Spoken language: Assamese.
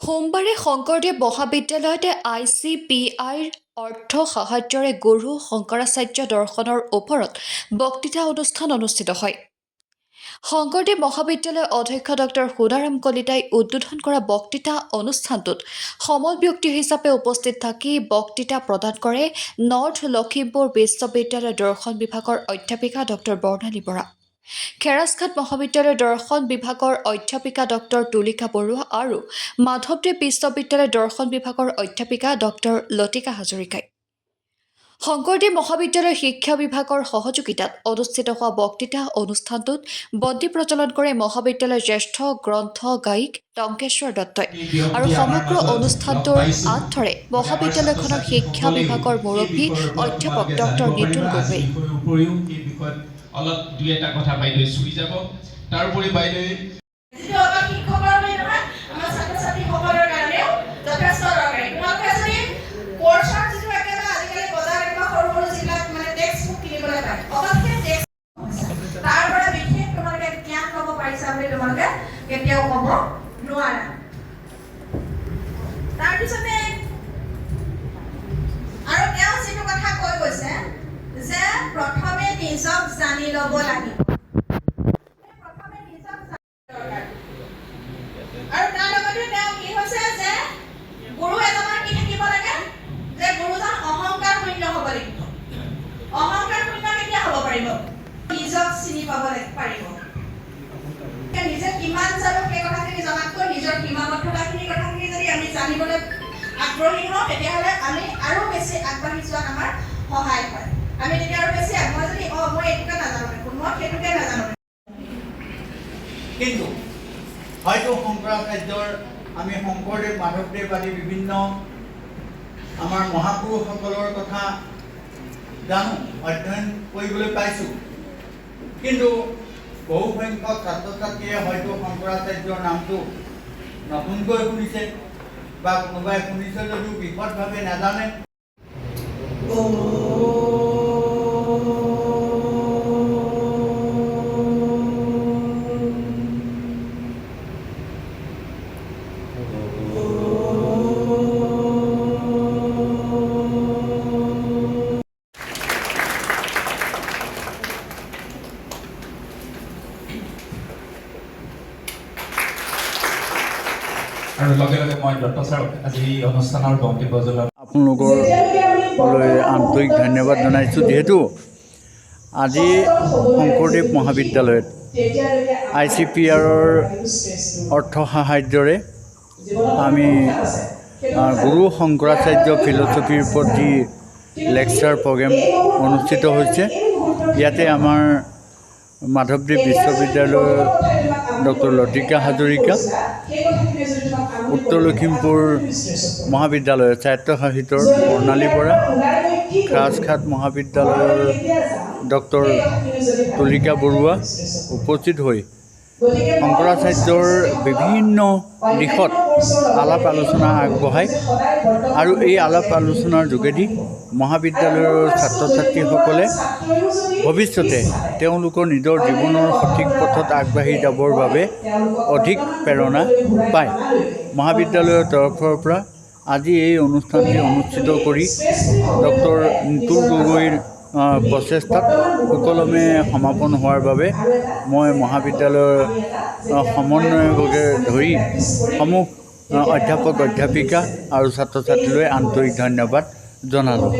সোমবাৰে শংকৰদেৱ মহাবিদ্যালয়তে ICPIৰ অৰ্থ সাহায্যৰে গুৰু শংকৰাচাৰ্য দৰ্শনৰ ওপৰত বক্তৃতা অনুষ্ঠান অনুষ্ঠিত হয়। শংকৰদেৱ মহাবিদ্যালয়ৰ অধ্যক্ষ ডক্টৰ সুনাৰাম কলিতাই উদ্বোধন কৰা বক্তৃতা অনুষ্ঠানটোত সমল ব্যক্তি হিচাপে উপস্থিত থাকি বক্তৃতা প্ৰদান কৰে নৰ্থ লখিমপুৰ বিশ্ববিদ্যালয়ৰ দৰ্শন বিভাগৰ অধ্যাপিকা ডক্টৰ বৰ্ণালী বৰা, খেৰাজঘাট মহাবিদ্যালয়ৰ দৰ্শন বিভাগৰ অধ্যাপিকা ডক্টৰ তুলিকা বৰুৱা আৰু মাধৱদেৱ বিশ্ববিদ্যালয়ৰ দৰ্শন বিভাগৰ অধ্যাপিকা ডক্টৰ লতিকা হাজৰিকাই। শংকৰদেৱ মহাবিদ্যালয়ৰ শিক্ষা বিভাগৰ সহযোগিতাত অনুষ্ঠিত হোৱা বক্তৃতা অনুষ্ঠানটোত বন্তি প্ৰজ্বলন কৰে মহাবিদ্যালয়ৰ জ্যেষ্ঠ গ্ৰন্থ গায়িক টংকেশ্বৰ দত্তই আৰু সমগ্ৰ অনুষ্ঠানটোৰ আঁত ধৰে মহাবিদ্যালয়খনৰ শিক্ষা বিভাগৰ মুৰব্বী অধ্যাপক ডক্টৰ নিতুল গগৈ। অলপ দুই এটা কথা বাইদেউ চুই যাব। তাৰোপৰি বাইদেউ যে প্ৰথমে নিজক জানি ল'ব লাগিব, আৰু তাৰ লগতে তেওঁ কি হৈছে যে গুৰু এজনৰ কি থাকিব লাগে, যে গুৰুজন অহংকাৰ শূন্য হ'ব লাগিব। অহংকাৰ শূন্য কেতিয়া হ'ব পাৰিব? নিজক চিনি পাব পাৰিব। নিজে কিমান জানো সেই কথাখিনি জনাতকৈ নিজৰ সীমাবদ্ধতাখিনি কথাখিনি যদি আমি জানিবলৈ আগ্ৰহী হওঁ, তেতিয়াহ'লে আমি আৰু বেছি আগবাঢ়ি যোৱাত আমাৰ সহায় হয়। আমি তেতিয়া আৰু বেছি মই যদি মই এইটোকে নাজানো দেখোন, মই সেইটোকে নাজানো। কিন্তু হয়তো শংকৰাচাৰ্যৰ আমি শংকৰদেৱ মাধৱদেৱ আদি বিভিন্ন আমাৰ মহাপুৰুষসকলৰ কথা জানো, অধ্যয়ন কৰিবলৈ পাইছোঁ, কিন্তু বহু সংখ্যক ছাত্ৰ ছাত্ৰীয়ে হয়তো শংকৰাচাৰ্যৰ নামটো নতুনকৈ শুনিছে বা কোনোবাই শুনিছে যদিও বিশদভাৱে নাজানে। আৰু লগে লগে মই দত্ত ছাৰক আজি অনুষ্ঠানৰ বন্তি প্ৰজ্বলন আপোনালোকলৈ আন্তৰিক ধন্যবাদ জনাইছোঁ, যিহেতু আজি শংকৰদেৱ মহাবিদ্যালয়ত ICPRৰ অৰ্থ সাহায্যৰে আমি গুৰু শংকৰাচাৰ্য ফিলচফিৰ ওপৰত যি লেকচাৰ প্ৰগ্ৰেম অনুষ্ঠিত হৈছে, ইয়াতে আমাৰ মাধৱদেৱ বিশ্ববিদ্যালয়ৰ ডক্টৰ লতিকা হাজৰিকা, উত্তৰ লখিমপুৰ মহাবিদ্যালয়ৰ স্বায়ত্তশাসিতৰ বৰ্ণালী বৰা, খেৰাজঘাট মহাবিদ্যালয়ৰ ডক্টৰ তুলিকা বৰুৱা উপস্থিত হৈ শংকৰাচাৰ্যৰ বিভিন্ন দিশত আলাপ আলোচনা আগবঢ়ায় আৰু এই আলাপ আলোচনাৰ যোগেদি মহাবিদ্যালয়ৰ ছাত্ৰ ছাত্ৰীসকলে ভৱিষ্যতে তেওঁলোকৰ নিজৰ জীৱনৰ সঠিক পথত আগবাঢ়ি যাবৰ বাবে অধিক প্ৰেৰণা পায়। মহাবিদ্যালয়ৰ তৰফৰ পৰা আজি এই অনুষ্ঠানটি অনুষ্ঠিত কৰি ডক্টৰ নিতুল গগৈৰ প্ৰচেষ্টাত সুকলমে সমাপন হোৱাৰ বাবে মই মহাবিদ্যালয়ৰ সমন্বয়কে ধৰি সমূহ অধ্যাপক অধ্যাপিকা আৰু ছাত্ৰ ছাত্ৰীলৈ আন্তৰিক ধন্যবাদ জনালোঁ।